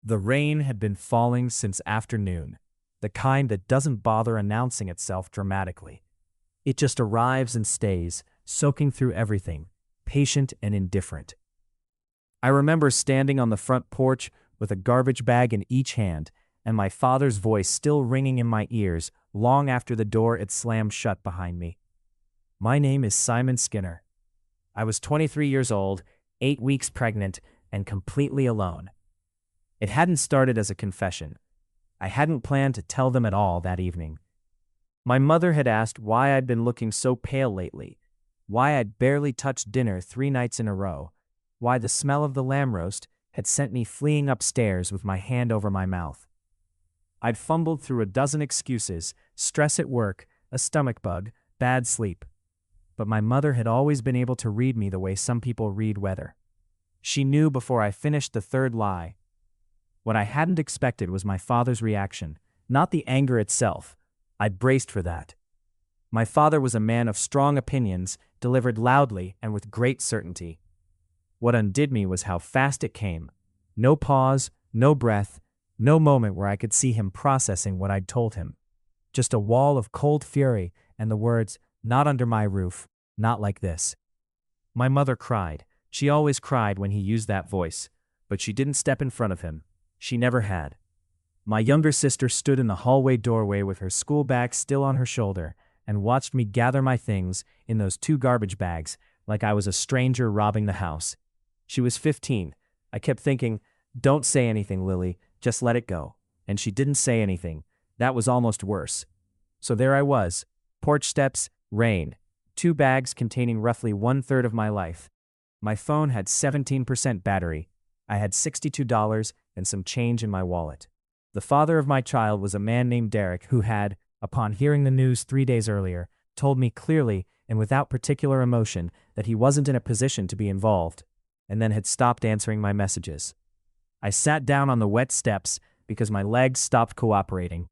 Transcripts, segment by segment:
The rain had been falling since afternoon, the kind that doesn't bother announcing itself dramatically. It just arrives and stays, soaking through everything, patient and indifferent. I remember standing on the front porch with a garbage bag in each hand, and my father's voice still ringing in my ears long after the door had slammed shut behind me. My name is Simon Skinner. I was 23 years old, 8 weeks pregnant, and completely alone. It hadn't started as a confession. I hadn't planned to tell them at all that evening. My mother had asked why I'd been looking so pale lately, why I'd barely touched dinner 3 nights in a row, why the smell of the lamb roast had sent me fleeing upstairs with my hand over my mouth. I'd fumbled through a dozen excuses: stress at work, a stomach bug, bad sleep. But my mother had always been able to read me the way some people read weather. She knew before I finished the third lie. What I hadn't expected was my father's reaction, not the anger itself. I'd braced for that. My father was a man of strong opinions, delivered loudly and with great certainty. What undid me was how fast it came. No pause, no breath, no moment where I could see him processing what I'd told him. Just a wall of cold fury and the words, "Not under my roof, not like this." My mother cried. She always cried when he used that voice, but she didn't step in front of him. She never had. My younger sister stood in the hallway doorway with her school bag still on her shoulder and watched me gather my things in those 2 garbage bags like I was a stranger robbing the house. She was 15. I kept thinking, "Don't say anything, Lily, just let it go." And she didn't say anything. That was almost worse. So there I was, porch steps, rain, 2 bags containing roughly 1/3 of my life. My phone had 17% battery. I had $62 and some change in my wallet. The father of my child was a man named Derek who had, upon hearing the news 3 days earlier, told me clearly and without particular emotion that he wasn't in a position to be involved, and then had stopped answering my messages. I sat down on the wet steps because my legs stopped cooperating.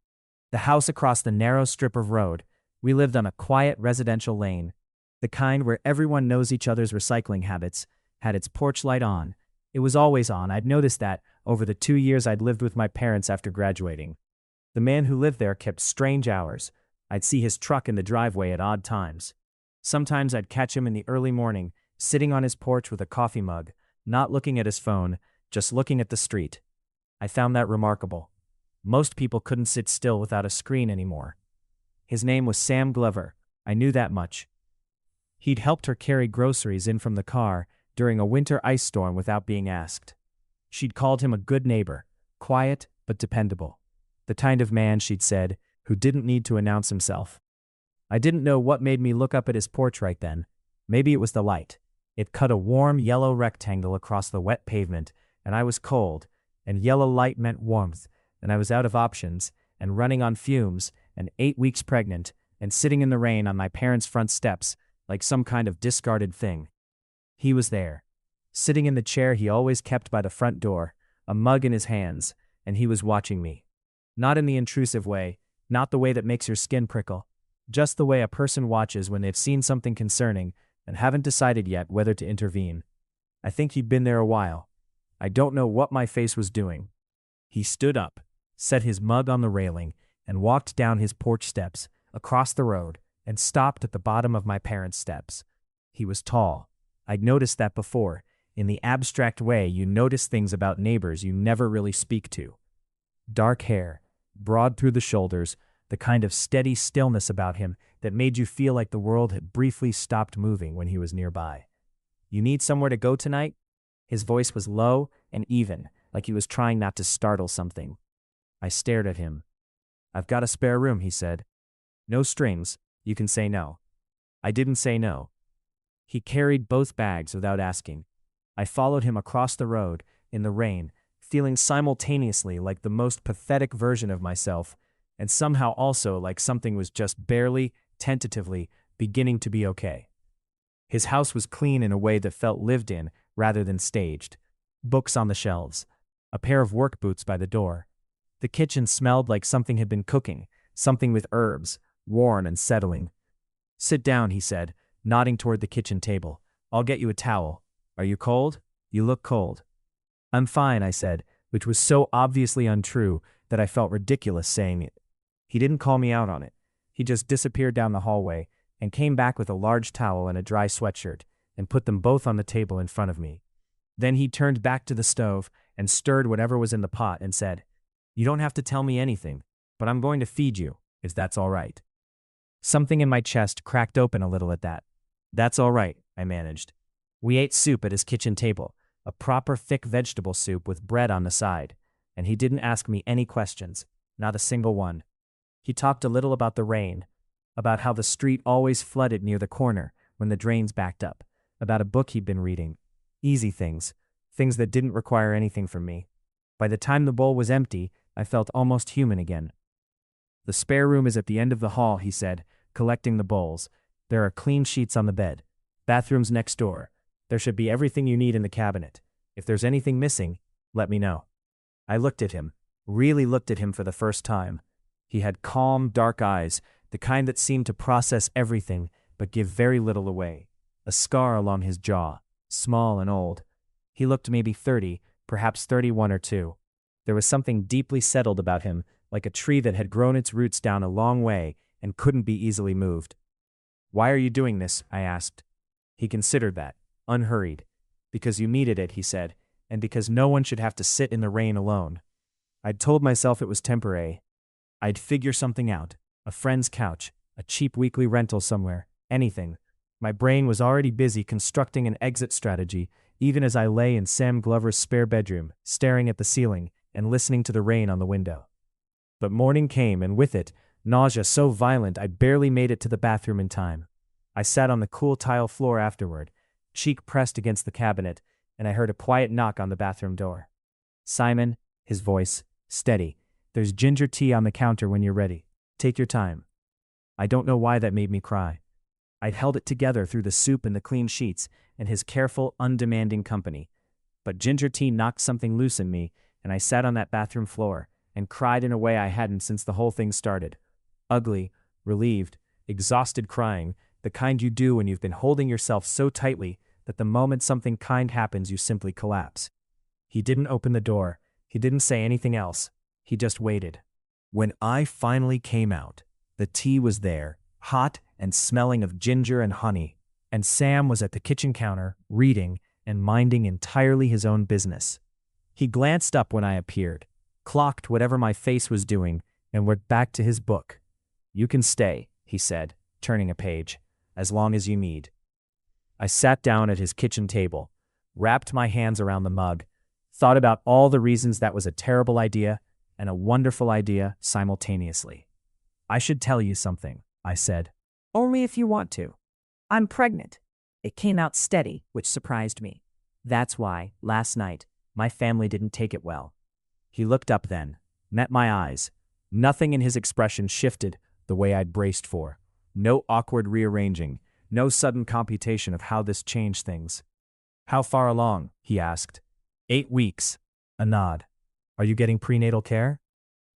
The house across the narrow strip of road, we lived on a quiet residential lane, the kind where everyone knows each other's recycling habits, had its porch light on. It was always on. I'd noticed that over the 2 years I'd lived with my parents after graduating. The man who lived there kept strange hours. I'd see his truck in the driveway at odd times. Sometimes I'd catch him in the early morning, sitting on his porch with a coffee mug, not looking at his phone, just looking at the street. I found that remarkable. Most people couldn't sit still without a screen anymore. His name was Sam Glover. I knew that much. He'd helped her carry groceries in from the car during a winter ice storm without being asked. She'd called him a good neighbor, quiet but dependable. The kind of man, she'd said, who didn't need to announce himself. I didn't know what made me look up at his porch right then. Maybe it was the light. It cut a warm yellow rectangle across the wet pavement, and I was cold, and yellow light meant warmth, and I was out of options, and running on fumes, and 8 weeks pregnant, and sitting in the rain on my parents' front steps like some kind of discarded thing. He was there, sitting in the chair he always kept by the front door, a mug in his hands, and he was watching me. Not in the intrusive way, not the way that makes your skin prickle, just the way a person watches when they've seen something concerning and haven't decided yet whether to intervene. I think he'd been there a while. I don't know what my face was doing. He stood up, set his mug on the railing, and walked down his porch steps, across the road, and stopped at the bottom of my parents' steps. He was tall. I'd noticed that before. In the abstract way you notice things about neighbors you never really speak to. Dark hair, broad through the shoulders, the kind of steady stillness about him that made you feel like the world had briefly stopped moving when he was nearby. "You need somewhere to go tonight?" His voice was low and even, like he was trying not to startle something. I stared at him. "I've got a spare room," he said. "No strings, you can say no." I didn't say no. He carried both bags without asking. I followed him across the road, in the rain, feeling simultaneously like the most pathetic version of myself, and somehow also like something was just barely, tentatively, beginning to be okay. His house was clean in a way that felt lived in rather than staged. Books on the shelves. A pair of work boots by the door. The kitchen smelled like something had been cooking, something with herbs, worn and settling. "Sit down," he said, nodding toward the kitchen table. "I'll get you a towel. Are you cold? You look cold." "I'm fine," I said, which was so obviously untrue that I felt ridiculous saying it. He didn't call me out on it. He just disappeared down the hallway and came back with a large towel and a dry sweatshirt and put them both on the table in front of me. Then he turned back to the stove and stirred whatever was in the pot and said, "You don't have to tell me anything, but I'm going to feed you, if that's all right." Something in my chest cracked open a little at that. "That's all right," I managed. We ate soup at his kitchen table, a proper thick vegetable soup with bread on the side, and he didn't ask me any questions, not a single one. He talked a little about the rain, about how the street always flooded near the corner when the drains backed up, about a book he'd been reading. Easy things, things that didn't require anything from me. By the time the bowl was empty, I felt almost human again. "The spare room is at the end of the hall," he said, collecting the bowls. "There are clean sheets on the bed. Bathroom's next door. There should be everything you need in the cabinet. If there's anything missing, let me know." I looked at him, really looked at him for the first time. He had calm, dark eyes, the kind that seemed to process everything but give very little away. A scar along his jaw, small and old. He looked maybe 30, perhaps 31 or 2. There was something deeply settled about him, like a tree that had grown its roots down a long way and couldn't be easily moved. "Why are you doing this?" I asked. He considered that, unhurried. "Because you needed it," he said, "and because no one should have to sit in the rain alone." I'd told myself it was temporary. I'd figure something out, a friend's couch, a cheap weekly rental somewhere, anything. My brain was already busy constructing an exit strategy, even as I lay in Sam Glover's spare bedroom, staring at the ceiling and listening to the rain on the window. But morning came, and with it, nausea so violent I barely made it to the bathroom in time. I sat on the cool tile floor afterward, cheek pressed against the cabinet, and I heard a quiet knock on the bathroom door. "Simon," his voice, steady, "there's ginger tea on the counter when you're ready. Take your time." I don't know why that made me cry. I'd held it together through the soup and the clean sheets and his careful, undemanding company. But ginger tea knocked something loose in me, and I sat on that bathroom floor and cried in a way I hadn't since the whole thing started. Ugly, relieved, exhausted crying, the kind you do when you've been holding yourself so tightly that the moment something kind happens you simply collapse. He didn't open the door. He didn't say anything else. He just waited. When I finally came out, the tea was there, hot and smelling of ginger and honey, and Sam was at the kitchen counter, reading and minding entirely his own business. He glanced up when I appeared, clocked whatever my face was doing, and went back to his book. "You can stay," he said, turning a page, "as long as you need." I sat down at his kitchen table, wrapped my hands around the mug, thought about all the reasons that was a terrible idea and a wonderful idea simultaneously. "I should tell you something," I said. Only if you want to. I'm pregnant." It came out steady, which surprised me. "That's why, last night, my family didn't take it well." He looked up then, met my eyes. Nothing in his expression shifted the way I'd braced for. No awkward rearranging, no sudden computation of how this changed things. "How far along?" he asked. 8 weeks. A nod. "Are you getting prenatal care?"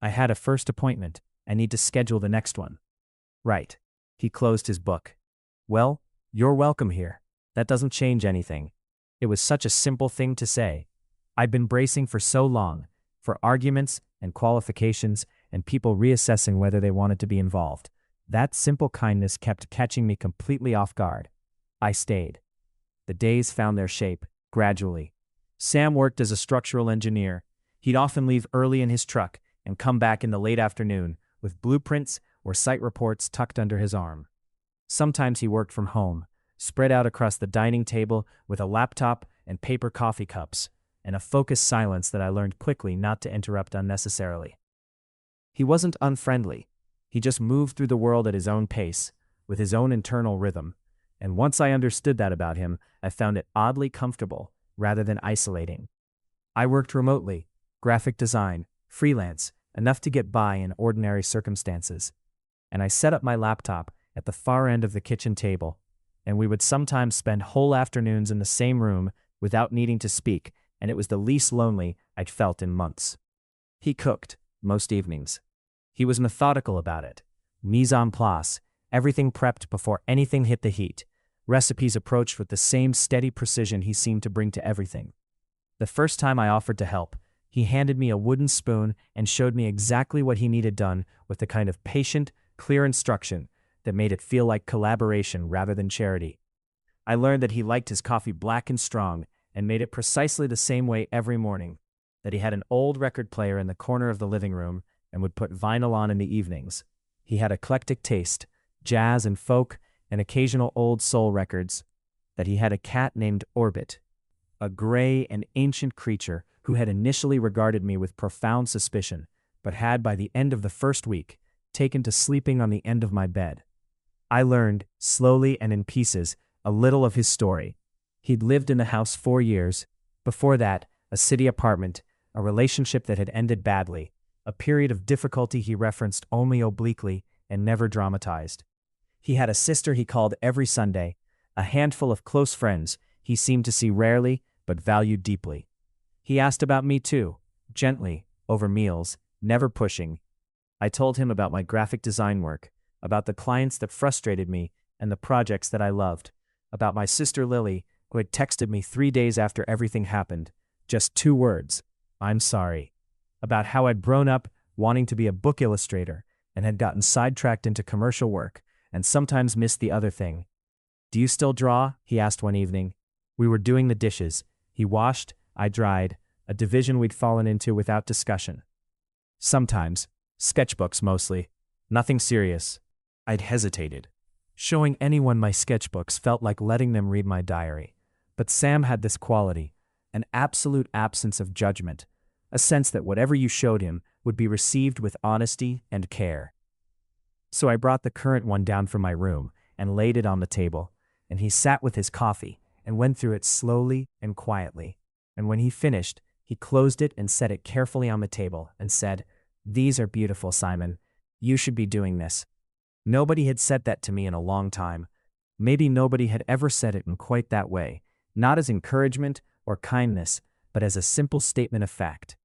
"I had a first appointment. I need to schedule the next one." "Right." He closed his book. "Well, you're welcome here. That doesn't change anything." It was such a simple thing to say. I'd been bracing for so long, for arguments and qualifications and people reassessing whether they wanted to be involved. That simple kindness kept catching me completely off guard. I stayed. The days found their shape, gradually. Sam worked as a structural engineer. He'd often leave early in his truck and come back in the late afternoon with blueprints or site reports tucked under his arm. Sometimes he worked from home, spread out across the dining table with a laptop and paper coffee cups, and a focused silence that I learned quickly not to interrupt unnecessarily. He wasn't unfriendly. He just moved through the world at his own pace, with his own internal rhythm, and once I understood that about him, I found it oddly comfortable rather than isolating. I worked remotely, graphic design, freelance, enough to get by in ordinary circumstances. And I set up my laptop at the far end of the kitchen table, and we would sometimes spend whole afternoons in the same room without needing to speak, and it was the least lonely I'd felt in months. He cooked, most evenings. He was methodical about it. Mise en place, everything prepped before anything hit the heat, recipes approached with the same steady precision he seemed to bring to everything. The first time I offered to help, He handed me a wooden spoon and showed me exactly what he needed done with the kind of patient, clear instruction that made it feel like collaboration rather than charity. I learned that he liked his coffee black and strong and made it precisely the same way every morning, that he had an old record player in the corner of the living room and would put vinyl on in the evenings. He had eclectic taste, jazz and folk, and occasional old soul records, that he had a cat named Orbit, a gray and ancient creature who had initially regarded me with profound suspicion, but had by the end of the first week taken to sleeping on the end of my bed. I learned, slowly and in pieces, a little of his story. He'd lived in the house 4 years. Before that, a city apartment, a relationship that had ended badly, a period of difficulty he referenced only obliquely and never dramatized. He had a sister he called every Sunday, a handful of close friends he seemed to see rarely but valued deeply. He asked about me too, gently, over meals, never pushing. I told him about my graphic design work, about the clients that frustrated me and the projects that I loved, about my sister Lily, who had texted me 3 days after everything happened, just 2 words, "I'm sorry," about how I'd grown up wanting to be a book illustrator and had gotten sidetracked into commercial work and sometimes missed the other thing. "Do you still draw?" he asked one evening. We were doing the dishes. He washed, I dried, a division we'd fallen into without discussion. Sometimes, sketchbooks mostly, nothing serious. I'd hesitated. Showing anyone my sketchbooks felt like letting them read my diary. But Sam had this quality, an absolute absence of judgment, a sense that whatever you showed him would be received with honesty and care. So I brought the current one down from my room and laid it on the table, and he sat with his coffee and went through it slowly and quietly. And when he finished, he closed it and set it carefully on the table and said, "These are beautiful, Simon. You should be doing this." Nobody had said that to me in a long time. Maybe nobody had ever said it in quite that way, not as encouragement or kindness, but as a simple statement of fact.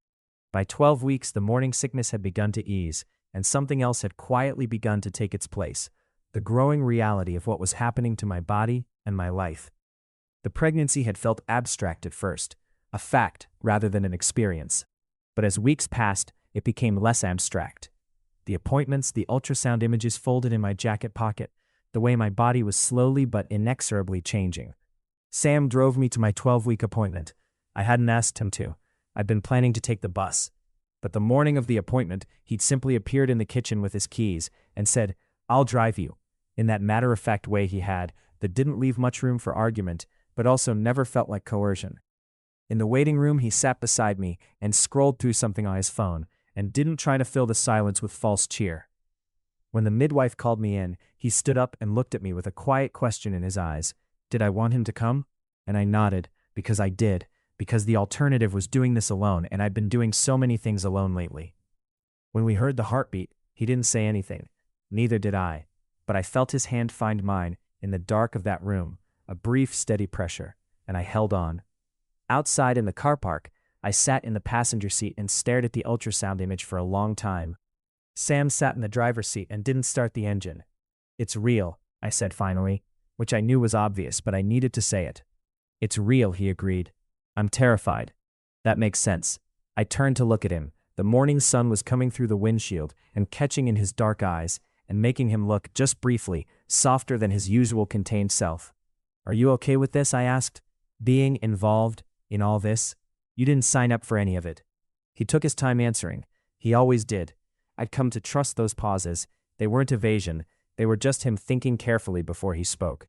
By 12 weeks, the morning sickness had begun to ease, and something else had quietly begun to take its place, the growing reality of what was happening to my body and my life. The pregnancy had felt abstract at first, a fact rather than an experience. But as weeks passed, it became less abstract. The appointments, the ultrasound images folded in my jacket pocket, the way my body was slowly but inexorably changing. Sam drove me to my 12-week appointment. I hadn't asked him to. I'd been planning to take the bus. But the morning of the appointment, he'd simply appeared in the kitchen with his keys and said, "I'll drive you," in that matter-of-fact way he had that didn't leave much room for argument, but also never felt like coercion. In the waiting room, he sat beside me and scrolled through something on his phone, and didn't try to fill the silence with false cheer. When the midwife called me in, he stood up and looked at me with a quiet question in his eyes. Did I want him to come? And I nodded, because I did, because the alternative was doing this alone, and I'd been doing so many things alone lately. When we heard the heartbeat, he didn't say anything. Neither did I, but I felt his hand find mine in the dark of that room, a brief, steady pressure, and I held on. Outside in the car park, I sat in the passenger seat and stared at the ultrasound image for a long time. Sam sat in the driver's seat and didn't start the engine. "It's real," I said finally, which I knew was obvious, but I needed to say it. "It's real," he agreed. "I'm terrified." "That makes sense." I turned to look at him. The morning sun was coming through the windshield and catching in his dark eyes and making him look, just briefly, softer than his usual contained self. "Are you okay with this?" I asked. "Being involved in all this? You didn't sign up for any of it." He took his time answering. He always did. I'd come to trust those pauses. They weren't evasion. They were just him thinking carefully before he spoke.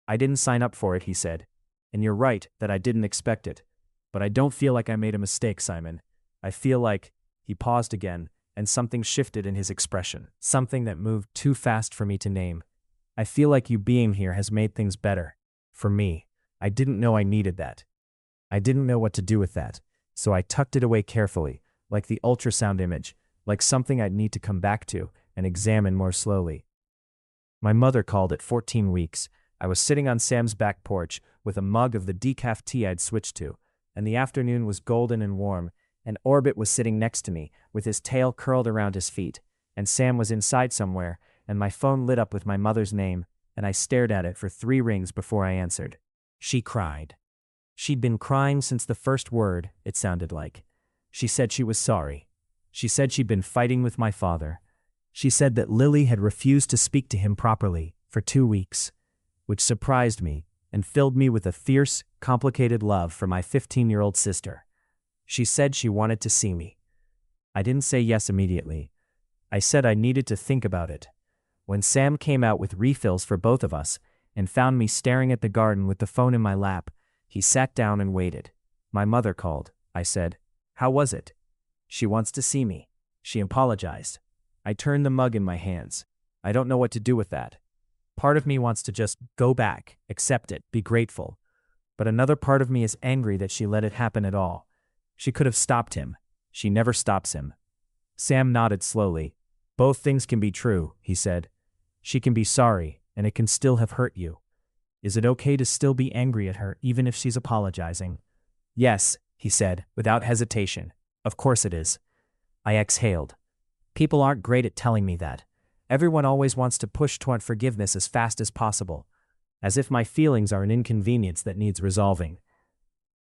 "I didn't sign up for it," he said. "And you're right that I didn't expect it. But I don't feel like I made a mistake, Simon. I feel like—" He paused again, and something shifted in his expression, something that moved too fast for me to name. "I feel like you being here has made things better. For me. I didn't know I needed that. I didn't know what to do with that, so I tucked it away carefully, like the ultrasound image, like something I'd need to come back to and examine more slowly." My mother called it 14 weeks. I was sitting on Sam's back porch with a mug of the decaf tea I'd switched to, and the afternoon was golden and warm, and Orbit was sitting next to me with his tail curled around his feet, and Sam was inside somewhere, and my phone lit up with my mother's name, and I stared at it for 3 rings before I answered. She cried. She'd been crying since the first word, it sounded like. She said she was sorry. She said she'd been fighting with my father. She said that Lily had refused to speak to him properly for 2 weeks, which surprised me and filled me with a fierce, complicated love for my 15-year-old sister. She said she wanted to see me. I didn't say yes immediately. I said I needed to think about it. When Sam came out with refills for both of us and found me staring at the garden with the phone in my lap, he sat down and waited. My mother called, I said. How was it? She wants to see me. She apologized. I turned the mug in my hands. I don't know what to do with that. Part of me wants to just go back, accept it, be grateful. But another part of me is angry that she let it happen at all. She could have stopped him. She never stops him. Sam nodded slowly. Both things can be true, he said. She can be sorry, and it can still have hurt you. Is it okay to still be angry at her, even if she's apologizing? Yes, he said, without hesitation. Of course it is. I exhaled. People aren't great at telling me that. Everyone always wants to push toward forgiveness as fast as possible, as if my feelings are an inconvenience that needs resolving.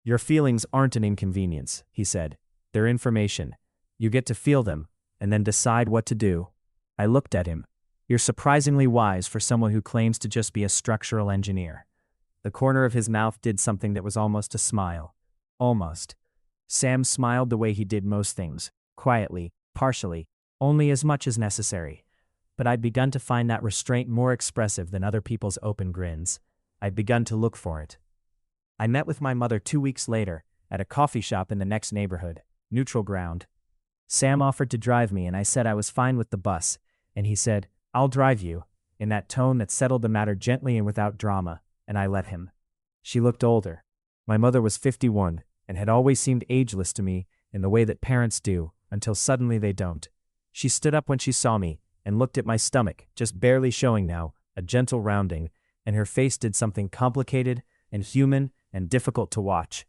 Your feelings aren't an inconvenience, he said. They're information. You get to feel them, and then decide what to do. I looked at him. You're surprisingly wise for someone who claims to just be a structural engineer. The corner of his mouth did something that was almost a smile. Almost. Sam smiled the way he did most things, quietly, partially, only as much as necessary. But I'd begun to find that restraint more expressive than other people's open grins. I'd begun to look for it. I met with my mother 2 weeks later, at a coffee shop in the next neighborhood, neutral ground. Sam offered to drive me and I said I was fine with the bus, and he said, I'll drive you, in that tone that settled the matter gently and without drama, and I let him. She looked older. My mother was 51, and had always seemed ageless to me in the way that parents do, until suddenly they don't. She stood up when she saw me, and looked at my stomach, just barely showing now, a gentle rounding, and her face did something complicated and human and difficult to watch.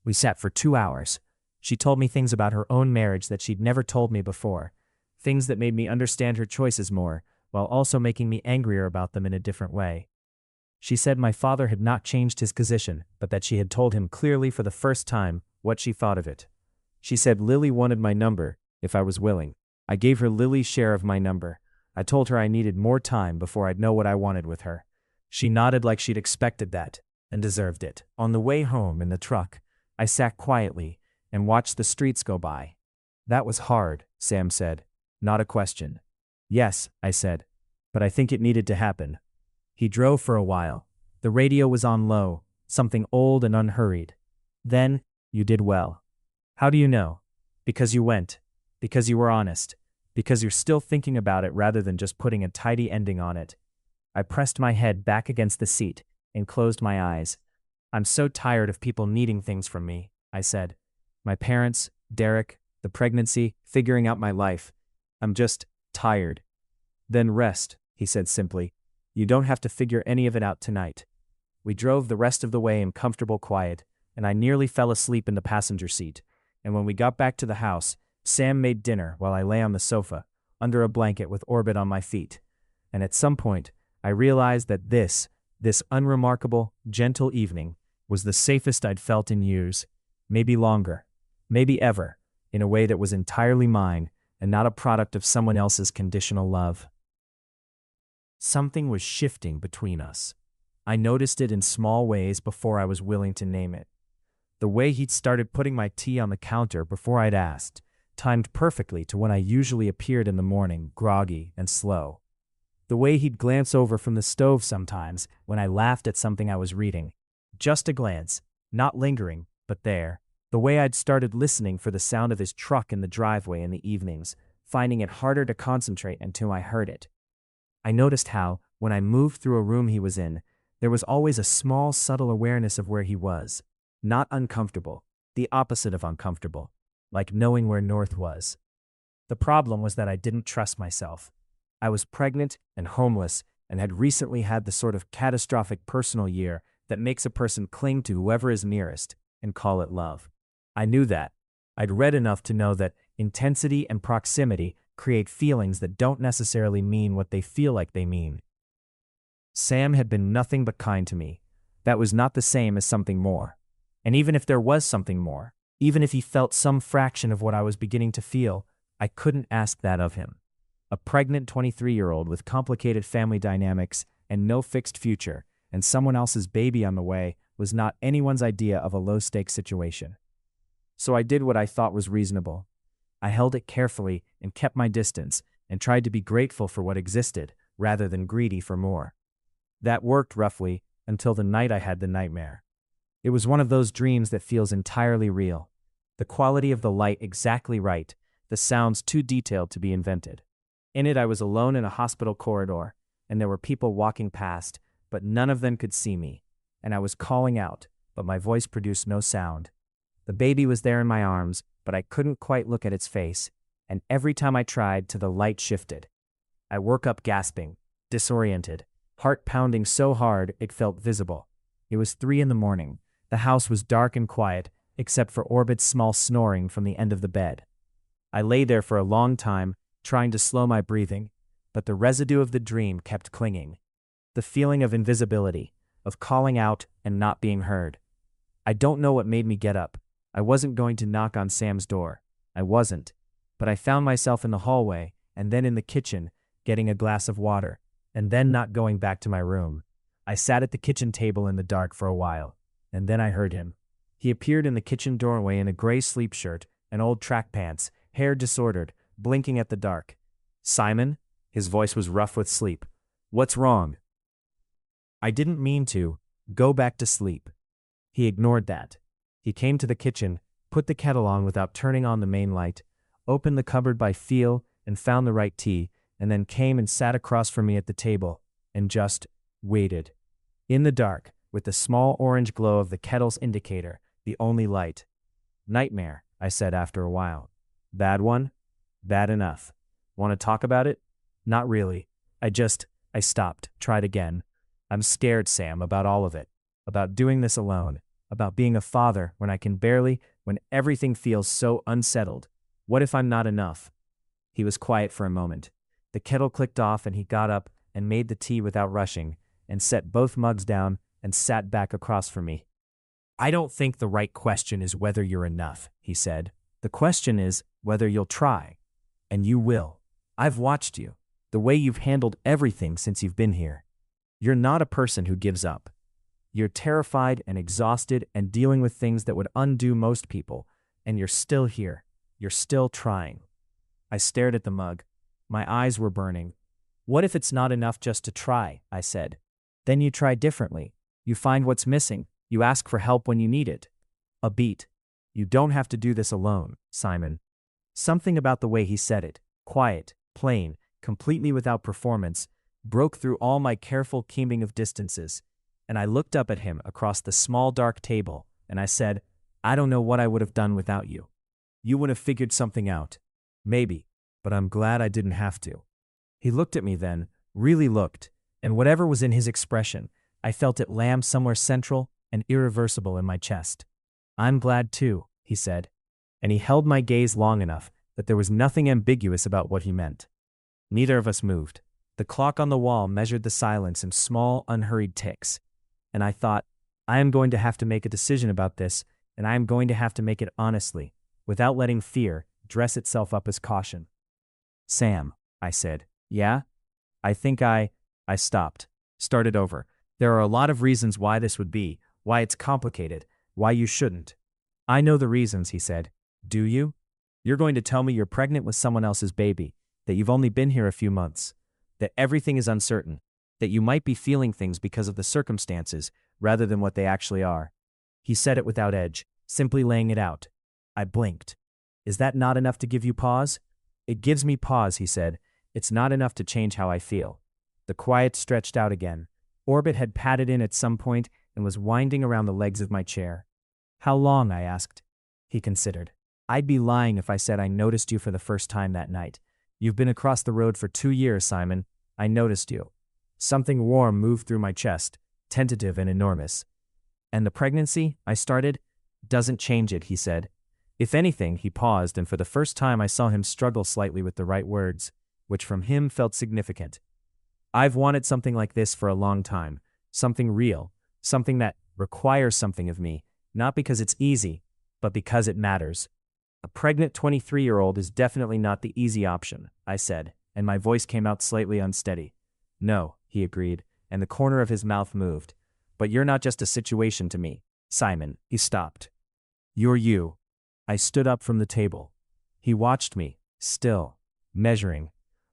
We sat for 2 hours. She told me things about her own marriage that she'd never told me before, things that made me understand her choices more, while also making me angrier about them in a different way. She said my father had not changed his position, but that she had told him clearly for the first time what she thought of it. She said Lily wanted my number, if I was willing. I gave her Lily's share of my number. I told her I needed more time before I'd know what I wanted with her. She nodded like she'd expected that, and deserved it. On the way home in the truck, I sat quietly and watched the streets go by. That was hard, Sam said. Not a question. Yes, I said. But I think it needed to happen. He drove for a while. The radio was on low, something old and unhurried. Then, you did well. How do you know? Because you went. Because you were honest. Because you're still thinking about it rather than just putting a tidy ending on it. I pressed my head back against the seat and closed my eyes. I'm so tired of people needing things from me, I said. My parents, Derek, the pregnancy, figuring out my life. I'm just tired. Then rest, he said simply. You don't have to figure any of it out tonight. We drove the rest of the way in comfortable quiet, and I nearly fell asleep in the passenger seat. And when we got back to the house, Sam made dinner while I lay on the sofa, under a blanket with Orbit on my feet. And at some point, I realized that this unremarkable, gentle evening was the safest I'd felt in years, maybe longer, maybe ever, in a way that was entirely mine and not a product of someone else's conditional love. Something was shifting between us. I noticed it in small ways before I was willing to name it. The way he'd started putting my tea on the counter before I'd asked, timed perfectly to when I usually appeared in the morning, groggy and slow. The way he'd glance over from the stove sometimes when I laughed at something I was reading. Just a glance, not lingering, but there. The way I'd started listening for the sound of his truck in the driveway in the evenings, finding it harder to concentrate until I heard it. I noticed how, when I moved through a room he was in, there was always a small, subtle awareness of where he was. Not uncomfortable, the opposite of uncomfortable, like knowing where north was. The problem was that I didn't trust myself. I was pregnant and homeless and had recently had the sort of catastrophic personal year that makes a person cling to whoever is nearest and call it love. I knew that. I'd read enough to know that intensity and proximity create feelings that don't necessarily mean what they feel like they mean. Sam had been nothing but kind to me. That was not the same as something more. And even if there was something more, Even if he felt some fraction of what I was beginning to feel, I couldn't ask that of him. A pregnant 23-year-old with complicated family dynamics and no fixed future, and someone else's baby on the way, was not anyone's idea of a low-stakes situation. So I did what I thought was reasonable. I held it carefully and kept my distance, and tried to be grateful for what existed, rather than greedy for more. That worked roughly until the night I had the nightmare. It was one of those dreams that feels entirely real. The quality of the light exactly right, the sounds too detailed to be invented. In it I was alone in a hospital corridor, and there were people walking past, but none of them could see me, and I was calling out, but my voice produced no sound. The baby was there in my arms, but I couldn't quite look at its face, and every time I tried to, the light shifted. I woke up gasping, disoriented, heart pounding so hard it felt visible. It was 3 a.m. The house was dark and quiet, except for Orbit's small snoring from the end of the bed. I lay there for a long time, trying to slow my breathing, but the residue of the dream kept clinging. The feeling of invisibility, of calling out and not being heard. I don't know what made me get up. I wasn't going to knock on Sam's door. I wasn't. But I found myself in the hallway, and then in the kitchen, getting a glass of water, and then not going back to my room. I sat at the kitchen table in the dark for a while, and then I heard him. He appeared in the kitchen doorway in a gray sleep shirt and old track pants, hair disordered, blinking at the dark. "Simon?" His voice was rough with sleep. "What's wrong?" I didn't mean to. Go back to sleep. He ignored that. He came to the kitchen, put the kettle on without turning on the main light, opened the cupboard by feel and found the right tea, and then came and sat across from me at the table, and just waited. In the dark, with the small orange glow of the kettle's indicator, the only light. "Nightmare," I said after a while. "Bad one?" "Bad enough." "Want to talk about it?" "Not really. I stopped, tried again. I'm scared, Sam, about all of it. About doing this alone. About being a father when I can barely, when everything feels so unsettled. What if I'm not enough?" He was quiet for a moment. The kettle clicked off and he got up and made the tea without rushing, and set both mugs down and sat back across from me. "I don't think the right question is whether you're enough," he said. "The question is whether you'll try. And you will. I've watched you. The way you've handled everything since you've been here. You're not a person who gives up. You're terrified and exhausted and dealing with things that would undo most people, and you're still here. You're still trying." I stared at the mug. My eyes were burning. "What if it's not enough just to try?" I said. "Then you try differently. You find what's missing. You ask for help when you need it." A beat. "You don't have to do this alone, Simon." Something about the way he said it, quiet, plain, completely without performance, broke through all my careful keeping of distances, and I looked up at him across the small dark table, and I said, "I don't know what I would have done without you. You would have figured something out. Maybe, but I'm glad I didn't have to." He looked at me then, really looked, and whatever was in his expression, I felt it land somewhere central and irreversible in my chest. "I'm glad too," he said, and he held my gaze long enough that there was nothing ambiguous about what he meant. Neither of us moved. The clock on the wall measured the silence in small, unhurried ticks, and I thought, I am going to have to make a decision about this, and I am going to have to make it honestly, without letting fear dress itself up as caution. "Sam," I said. "Yeah?" I think I stopped, started over. "There are a lot of reasons why this would be, why it's complicated, why you shouldn't." "I know the reasons," he said. "Do you? You're going to tell me you're pregnant with someone else's baby, that you've only been here a few months, that everything is uncertain, that you might be feeling things because of the circumstances rather than what they actually are." He said it without edge, simply laying it out. I blinked. "Is that not enough to give you pause?" "It gives me pause," he said. "It's not enough to change how I feel." The quiet stretched out again. Orbit had padded in at some point and was winding around the legs of my chair. "How long?" I asked. He considered. "I'd be lying if I said I noticed you for the first time that night. You've been across the road for 2 years, Simon. I noticed you." Something warm moved through my chest, tentative and enormous. "And the pregnancy," I started. "Doesn't change it," he said. If anything, he paused, and for the first time I saw him struggle slightly with the right words, which from him felt significant. "I've wanted something like this for a long time, something real, something that requires something of me, not because it's easy, but because it matters. A pregnant 23-year-old is definitely not the easy option, I said, and my voice came out slightly unsteady. No, he agreed, and the corner of his mouth moved. But you're not just a situation to me, Simon. He stopped. You're you. I stood up from the table. He watched me, still, measuring.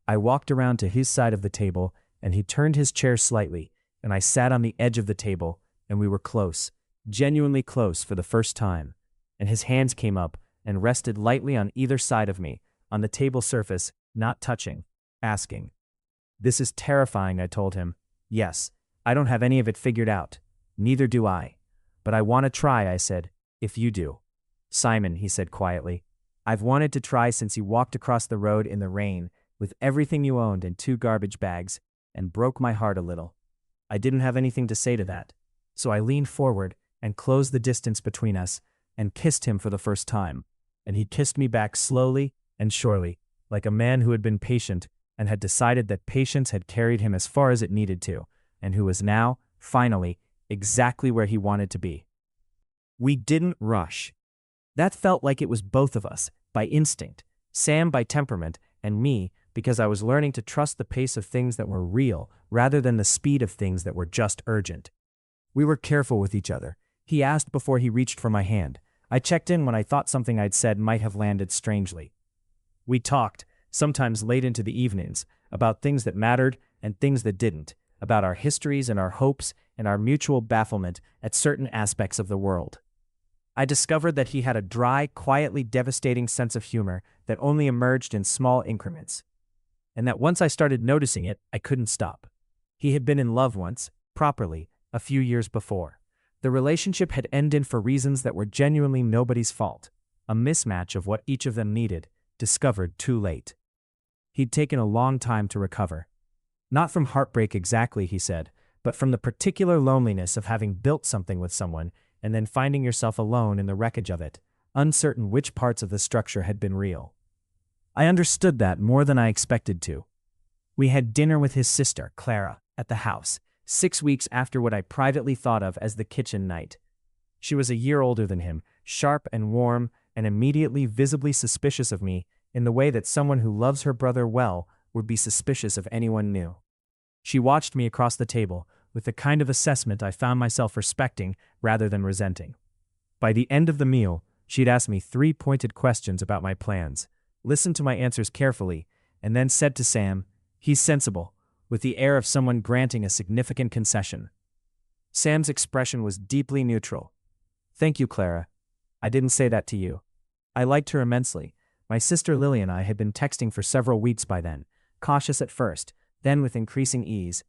I walked around to his side of the table, and he turned his chair slightly, and I sat on the edge of the table, and we were close, genuinely close for the first time. And his hands came up and rested lightly on either side of me, on the table surface, not touching, asking. This is terrifying, I told him. Yes, I don't have any of it figured out. Neither do I. But I want to try, I said, if you do. Simon, he said quietly, I've wanted to try since you walked across the road in the rain with everything you owned in 2 garbage bags and broke my heart a little. I didn't have anything to say to that, so I leaned forward and closed the distance between us and kissed him for the first time, and he kissed me back slowly and surely, like a man who had been patient and had decided that patience had carried him as far as it needed to, and who was now, finally, exactly where he wanted to be. We didn't rush. That felt like it was both of us, by instinct, Sam by temperament, and me because I was learning to trust the pace of things that were real rather than the speed of things that were just urgent. We were careful with each other. He asked before he reached for my hand. I checked in when I thought something I'd said might have landed strangely. We talked, sometimes late into the evenings, about things that mattered and things that didn't, about our histories and our hopes and our mutual bafflement at certain aspects of the world. I discovered that he had a dry, quietly devastating sense of humor that only emerged in small increments, and that once I started noticing it, I couldn't stop. He had been in love once, properly, a few years before. The relationship had ended for reasons that were genuinely nobody's fault, a mismatch of what each of them needed, discovered too late. He'd taken a long time to recover. Not from heartbreak exactly, he said, but from the particular loneliness of having built something with someone and then finding yourself alone in the wreckage of it, uncertain which parts of the structure had been real. I understood that more than I expected to. We had dinner with his sister, Clara, at the house, 6 weeks after what I privately thought of as the kitchen night. She was a year older than him, sharp and warm, and immediately visibly suspicious of me in the way that someone who loves her brother well would be suspicious of anyone new. She watched me across the table with the kind of assessment I found myself respecting rather than resenting. By the end of the meal, she'd asked me 3 pointed questions about my plans, listened to my answers carefully, and then said to Sam, "He's sensible," with the air of someone granting a significant concession. Sam's expression was deeply neutral. "Thank you, Clara. I didn't say that to you." I liked her immensely. My sister Lily and I had been texting for several weeks by then, cautious at first, then with increasing ease.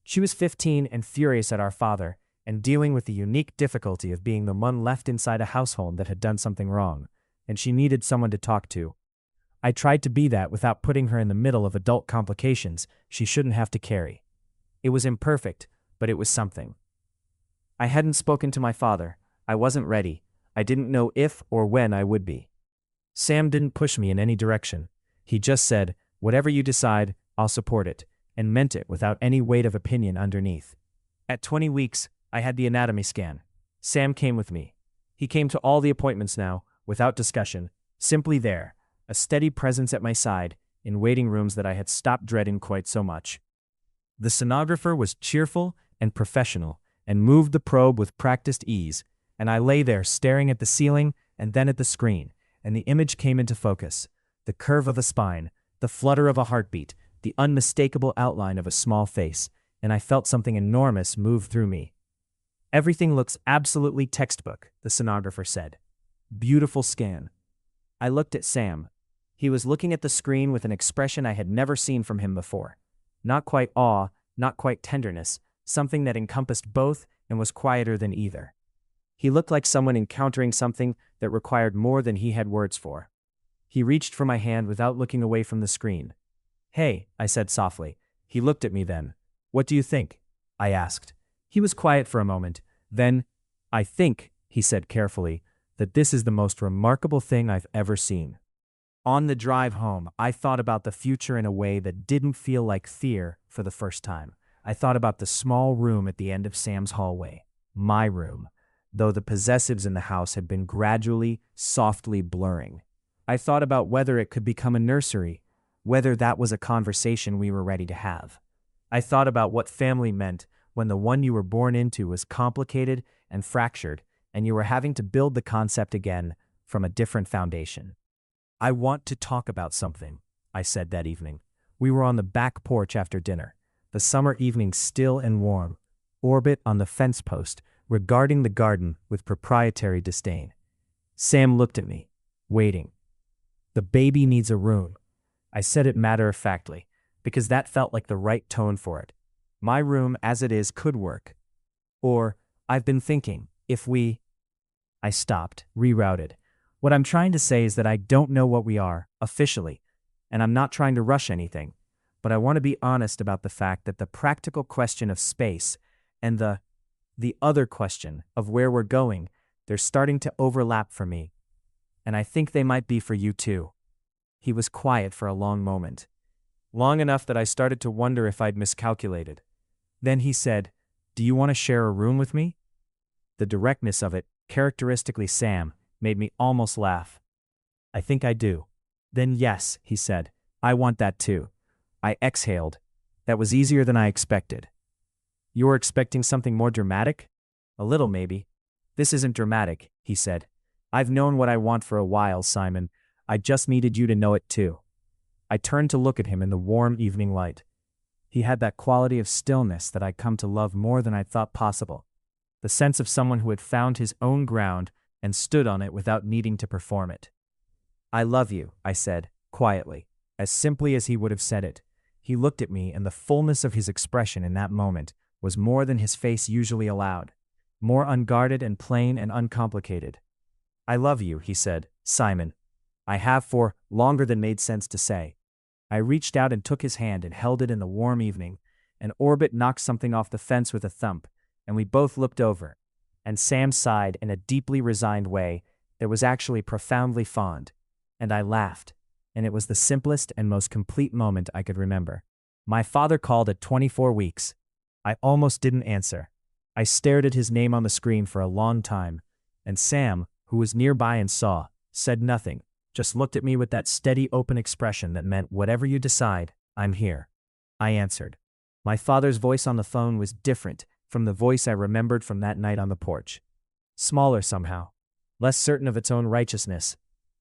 She was 15 and furious at our father, and dealing with the unique difficulty of being the one left inside a household that had done something wrong, and she needed someone to talk to. I tried to be that without putting her in the middle of adult complications she shouldn't have to carry. It was imperfect, but it was something. I hadn't spoken to my father. I wasn't ready. I didn't know if or when I would be. Sam didn't push me in any direction. He just said, "Whatever you decide, I'll support it," and meant it without any weight of opinion underneath. At 20 weeks, I had the anatomy scan. Sam came with me. He came to all the appointments now, without discussion, simply there, a steady presence at my side, in waiting rooms that I had stopped dreading quite so much. The sonographer was cheerful and professional, and moved the probe with practiced ease, and I lay there staring at the ceiling and then at the screen, and the image came into focus. The curve of a spine, the flutter of a heartbeat, the unmistakable outline of a small face, and I felt something enormous move through me. "Everything looks absolutely textbook," the sonographer said. "Beautiful scan." I looked at Sam. He was looking at the screen with an expression I had never seen from him before. Not quite awe, not quite tenderness, something that encompassed both and was quieter than either. He looked like someone encountering something that required more than he had words for. He reached for my hand without looking away from the screen. "Hey," I said softly. He looked at me then. "What do you think?" I asked. He was quiet for a moment. Then, "I think," he said carefully, "that this is the most remarkable thing I've ever seen." On the drive home, I thought about the future in a way that didn't feel like fear for the first time. I thought about the small room at the end of Sam's hallway. My room. though the possessives in the house had been gradually, softly blurring. I thought about whether it could become a nursery, whether that was a conversation we were ready to have. I thought about what family meant when the one you were born into was complicated and fractured, and you were having to build the concept again from a different foundation. I want to talk about something, I said that evening. We were on the back porch after dinner, the summer evening still and warm, orbit on the fence post, regarding the garden with proprietary disdain. Sam looked at me, waiting. The baby needs a room. I said it matter-of-factly, because that felt like the right tone for it. My room, as it is, could work. Or, I've been thinking, if we... I stopped, rerouted. What I'm trying to say is that I don't know what we are, officially, and I'm not trying to rush anything, but I want to be honest about the fact that the practical question of space and the other question of where we're going, they're starting to overlap for me. And I think they might be for you too. He was quiet for a long moment. Long enough that I started to wonder if I'd miscalculated. Then he said, "Do you want to share a room with me?" The directness of it, characteristically Sam, made me almost laugh. "I think I do." "Then yes," he said, "I want that too." I exhaled. That was easier than I expected. "You were expecting something more dramatic?" "A little, maybe." "This isn't dramatic," he said. "I've known what I want for a while, Simon. I just needed you to know it too." I turned to look at him in the warm evening light. He had that quality of stillness that I'd come to love more than I thought possible. The sense of someone who had found his own ground and stood on it without needing to perform it. "I love you," I said, quietly, as simply as he would have said it. He looked at me, and the fullness of his expression in that moment was more than his face usually allowed, more unguarded and plain and uncomplicated. "I love you," he said, "Simon. I have for longer than made sense to say." I reached out and took his hand and held it in the warm evening. An orbit knocked something off the fence with a thump, and we both looked over. And Sam sighed in a deeply resigned way that was actually profoundly fond. And I laughed, and it was the simplest and most complete moment I could remember. My father called at 24 weeks. I almost didn't answer. I stared at his name on the screen for a long time, and Sam, who was nearby and saw, said nothing, just looked at me with that steady, open expression that meant, "Whatever you decide, I'm here." I answered. My father's voice on the phone was different from the voice I remembered from that night on the porch. Smaller somehow, less certain of its own righteousness.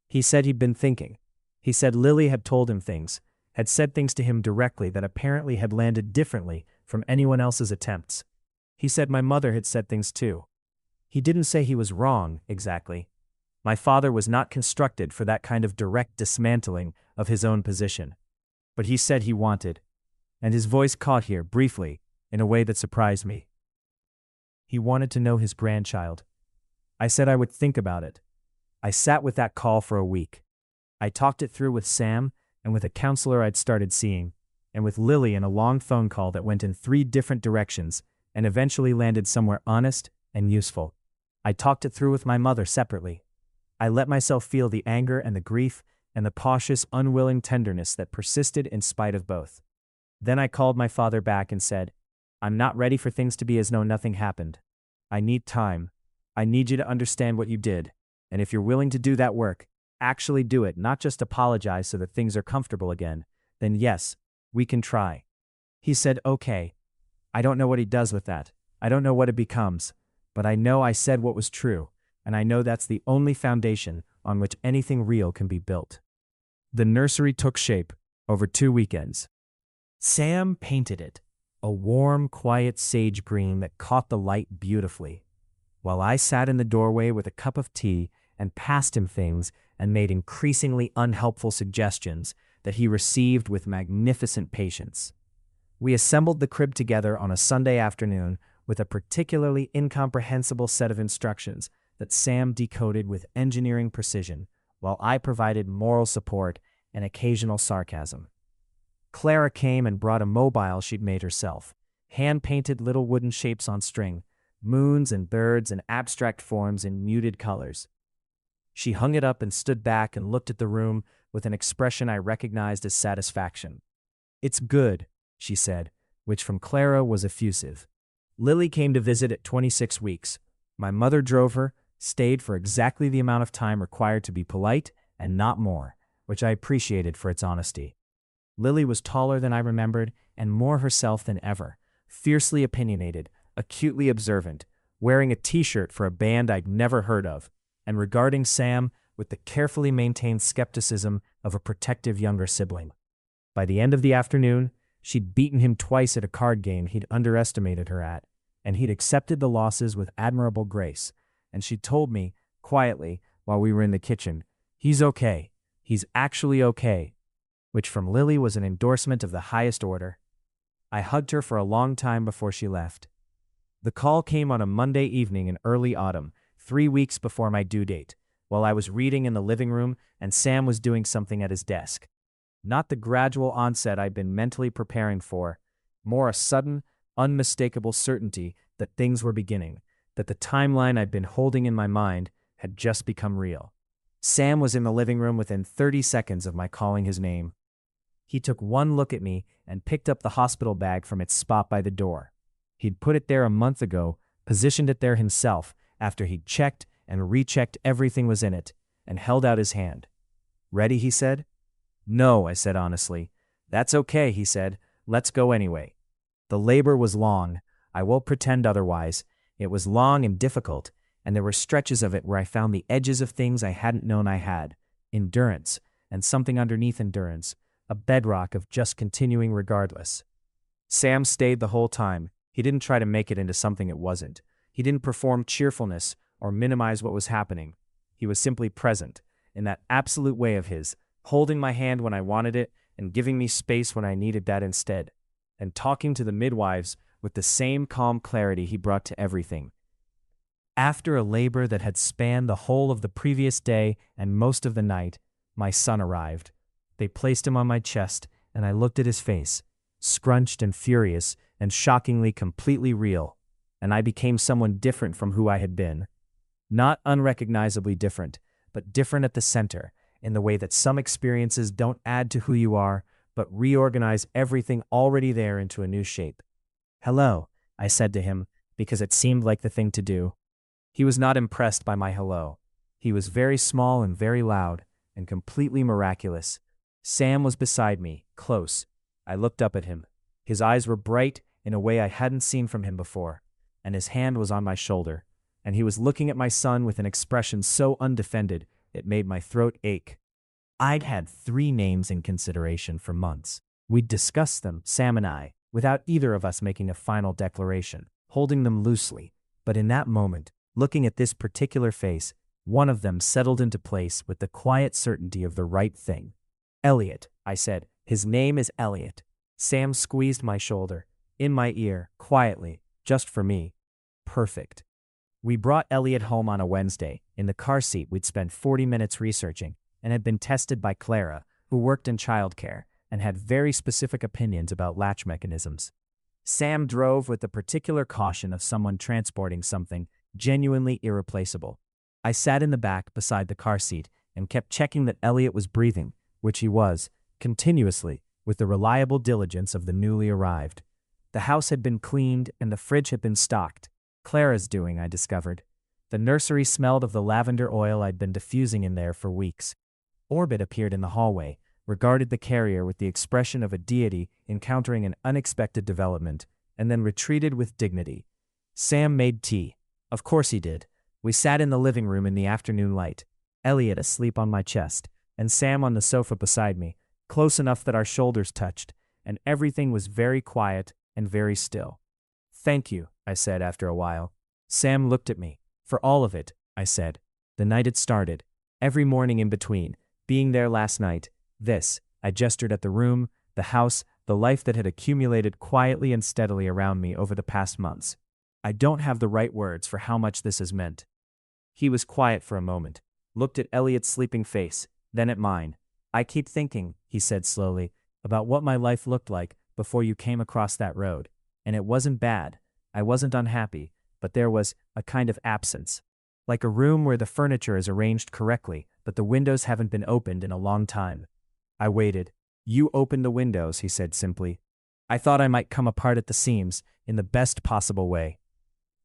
He said he'd been thinking. He said Lily had told him things, had said things to him directly that apparently had landed differently from anyone else's attempts. He said my mother had said things too. He didn't say he was wrong, exactly. My father was not constructed for that kind of direct dismantling of his own position. But he said he wanted, and his voice caught here, briefly, in a way that surprised me. He wanted to know his grandchild. I said I would think about it. I sat with that call for a week. I talked it through with Sam and with a counselor I'd started seeing, and with Lily in a long phone call that went in 3 different directions and eventually landed somewhere honest and useful. I talked it through with my mother separately. I let myself feel the anger and the grief and the cautious, unwilling tenderness that persisted in spite of both. Then I called my father back and said, "I'm not ready for things to be as though nothing happened. I need time. I need you to understand what you did, and if you're willing to do that work, actually do it, not just apologize so that things are comfortable again, then yes, we can try." He said, "Okay." I don't know what he does with that. I don't know what it becomes, but I know I said what was true, and I know that's the only foundation on which anything real can be built. The nursery took shape over 2 weekends. Sam painted it, a warm, quiet sage green that caught the light beautifully, while I sat in the doorway with a cup of tea and passed him things and made increasingly unhelpful suggestions that he received with magnificent patience. We assembled the crib together on a Sunday afternoon with a particularly incomprehensible set of instructions that Sam decoded with engineering precision, while I provided moral support and occasional sarcasm. Clara came and brought a mobile she'd made herself, hand-painted little wooden shapes on string, moons and birds and abstract forms in muted colors. She hung it up and stood back and looked at the room with an expression I recognized as satisfaction. "It's good," she said, which from Clara was effusive. Lily came to visit at 26 weeks, My mother drove her, stayed for exactly the amount of time required to be polite and not more, which I appreciated for its honesty. Lily was taller than I remembered and more herself than ever, fiercely opinionated, acutely observant, wearing a t-shirt for a band I'd never heard of, and regarding Sam with the carefully maintained skepticism of a protective younger sibling. By the end of the afternoon, she'd beaten him twice at a card game he'd underestimated her at, and he'd accepted the losses with admirable grace, and she'd told me, quietly, while we were in the kitchen, "He's okay. He's actually okay," which from Lily was an endorsement of the highest order. I hugged her for a long time before she left. The call came on a Monday evening in early autumn, 3 weeks before my due date, while I was reading in the living room and Sam was doing something at his desk. Not the gradual onset I'd been mentally preparing for, more a sudden, unmistakable certainty that things were beginning, that the timeline I'd been holding in my mind had just become real. Sam was in the living room within 30 seconds of my calling his name. He took one look at me and picked up the hospital bag from its spot by the door. He'd put it there a month ago, positioned it there himself after he'd checked and rechecked everything was in it, and held out his hand. "Ready?" he said. "No," I said honestly. "That's okay," he said. "Let's go anyway." The labor was long. I won't pretend otherwise. It was long and difficult, and there were stretches of it where I found the edges of things I hadn't known I had. Endurance, and something underneath endurance, a bedrock of just continuing regardless. Sam stayed the whole time. He didn't try to make it into something it wasn't. He didn't perform cheerfulness or minimize what was happening. He was simply present, in that absolute way of his, holding my hand when I wanted it and giving me space when I needed that instead, and talking to the midwives with the same calm clarity he brought to everything. After a labor that had spanned the whole of the previous day and most of the night, my son arrived. They placed him on my chest, and I looked at his face, scrunched and furious and shockingly completely real, and I became someone different from who I had been. Not unrecognizably different, but different at the center, in the way that some experiences don't add to who you are, but reorganize everything already there into a new shape. "Hello," I said to him, because it seemed like the thing to do. He was not impressed by my hello. He was very small and very loud, and completely miraculous. Sam was beside me, close. I looked up at him. His eyes were bright in a way I hadn't seen from him before, and his hand was on my shoulder, and he was looking at my son with an expression so undefended it made my throat ache. I'd had 3 names in consideration for months. We'd discussed them, Sam and I, without either of us making a final declaration, holding them loosely, but in that moment, looking at this particular face, one of them settled into place with the quiet certainty of the right thing. "Elliot," I said. "His name is Elliot." Sam squeezed my shoulder, in my ear, quietly, just for me. Perfect. We brought Elliot home on a Wednesday. In the car seat we'd spent 40 minutes researching, and had been tested by Clara, who worked in childcare, and had very specific opinions about latch mechanisms. Sam drove with the particular caution of someone transporting something genuinely irreplaceable. I sat in the back beside the car seat and kept checking that Elliot was breathing, which he was, continuously, with the reliable diligence of the newly arrived. The house had been cleaned and the fridge had been stocked. Clara's doing, I discovered. The nursery smelled of the lavender oil I'd been diffusing in there for weeks. Orbit appeared in the hallway, regarded the carrier with the expression of a deity encountering an unexpected development, and then retreated with dignity. Sam made tea. Of course he did. We sat in the living room in the afternoon light, Elliot asleep on my chest, and Sam on the sofa beside me, close enough that our shoulders touched, and everything was very quiet and very still. "Thank you," I said after a while. Sam looked at me. "For all of it," I said. "The night it started, every morning in between, being there last night, this," I gestured at the room, the house, the life that had accumulated quietly and steadily around me over the past months. I don't have the right words for how much this has meant. He was quiet for a moment, looked at Elliot's sleeping face, then at mine. "I keep thinking," he said slowly, "about what my life looked like before you came across that road. And it wasn't bad. I wasn't unhappy, but there was a kind of absence. Like a room where the furniture is arranged correctly, but the windows haven't been opened in a long time." I waited. "You opened the windows," he said simply. "I thought I might come apart at the seams, in the best possible way."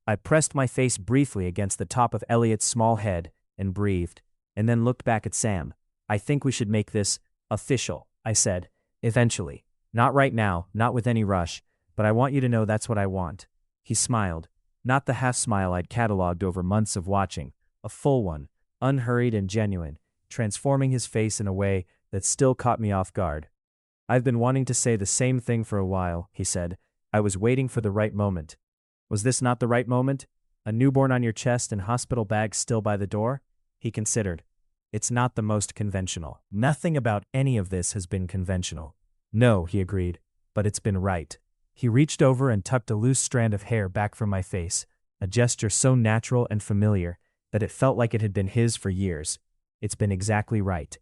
I pressed my face briefly against the top of Elliot's small head and breathed, and then looked back at Sam. I think we should make this official, I said. Eventually. Not right now, not with any rush, but I want you to know that's what I want. He smiled. Not the half-smile I'd catalogued over months of watching, a full one, unhurried and genuine, transforming his face in a way that still caught me off guard. I've been wanting to say the same thing for a while, he said. I was waiting for the right moment. Was this not the right moment? A newborn on your chest and hospital bag still by the door? He considered. It's not the most conventional. Nothing about any of this has been conventional. No, he agreed, but it's been right. He reached over and tucked a loose strand of hair back from my face, a gesture so natural and familiar that it felt like it had been his for years. It's been exactly right.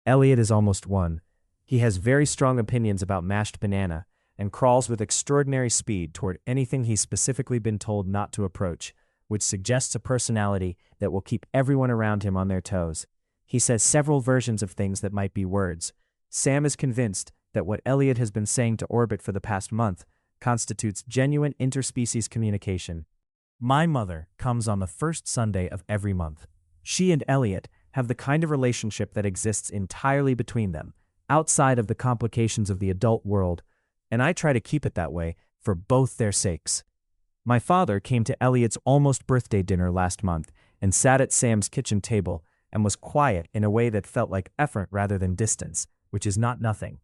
Elliot is almost 1. He has very strong opinions about mashed banana and crawls with extraordinary speed toward anything he's specifically been told not to approach, which suggests a personality that will keep everyone around him on their toes. He says several versions of things that might be words. Sam is convinced that what Elliot has been saying to Orbit for the past month constitutes genuine interspecies communication. My mother comes on the first Sunday of every month. She and Elliot have the kind of relationship that exists entirely between them, outside of the complications of the adult world, and I try to keep it that way for both their sakes. My father came to Elliot's almost birthday dinner last month and sat at Sam's kitchen table and was quiet in a way that felt like effort rather than distance, which is not nothing.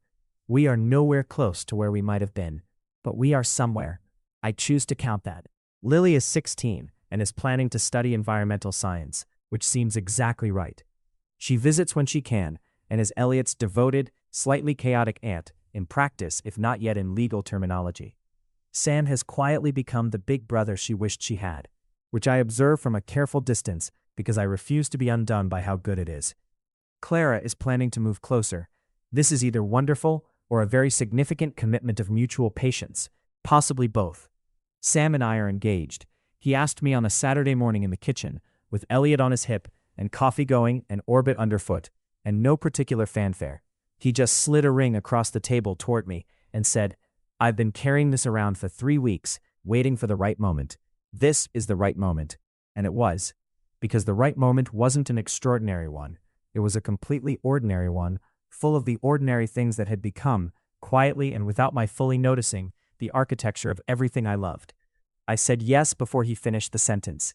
We are nowhere close to where we might have been, but we are somewhere. I choose to count that. Lily is 16 and is planning to study environmental science, which seems exactly right. She visits when she can and is Elliot's devoted, slightly chaotic aunt, in practice if not yet in legal terminology. Sam has quietly become the big brother she wished she had, which I observe from a careful distance because I refuse to be undone by how good it is. Clara is planning to move closer. This is either wonderful or a very significant commitment of mutual patience, possibly both. Sam and I are engaged. He asked me on a Saturday morning in the kitchen, with Elliot on his hip and coffee going and Orbit underfoot, and no particular fanfare. He just slid a ring across the table toward me and said, I've been carrying this around for 3 weeks, waiting for the right moment. This is the right moment. And it was. Because the right moment wasn't an extraordinary one. It was a completely ordinary one, full of the ordinary things that had become, quietly and without my fully noticing, the architecture of everything I loved. I said yes before he finished the sentence.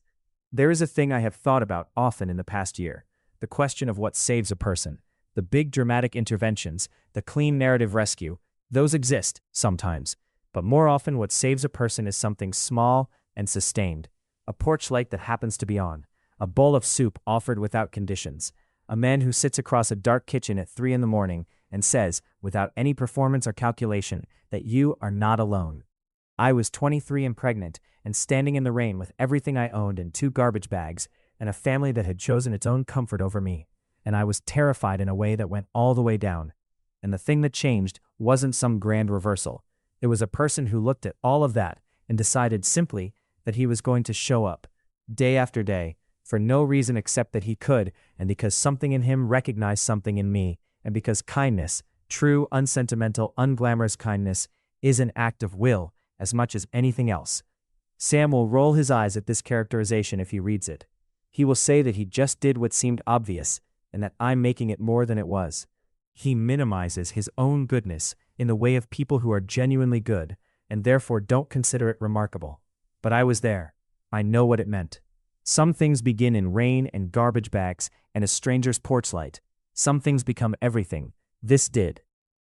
There is a thing I have thought about often in the past year, the question of what saves a person. The big dramatic interventions, the clean narrative rescue, those exist, sometimes. But more often what saves a person is something small and sustained. A porch light that happens to be on. A bowl of soup offered without conditions. A man who sits across a dark kitchen at 3 a.m. and says, without any performance or calculation, that you are not alone. I was 23 and pregnant, and standing in the rain with everything I owned in 2 garbage bags, and a family that had chosen its own comfort over me. And I was terrified in a way that went all the way down. And the thing that changed wasn't some grand reversal. It was a person who looked at all of that and decided simply that he was going to show up, day after day, for no reason except that he could, and because something in him recognized something in me, and because kindness, true, unsentimental, unglamorous kindness, is an act of will as much as anything else. Sam will roll his eyes at this characterization if he reads it. He will say that he just did what seemed obvious, and that I'm making it more than it was. He minimizes his own goodness in the way of people who are genuinely good, and therefore don't consider it remarkable. But I was there. I know what it meant. Some things begin in rain and garbage bags and a stranger's porch light. Some things become everything. This did.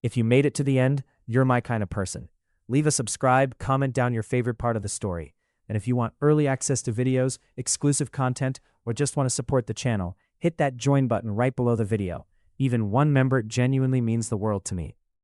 If you made it to the end, you're my kind of person. Leave a subscribe, comment down your favorite part of the story. And if you want early access to videos, exclusive content, or just want to support the channel, hit that join button right below the video. Even one member genuinely means the world to me.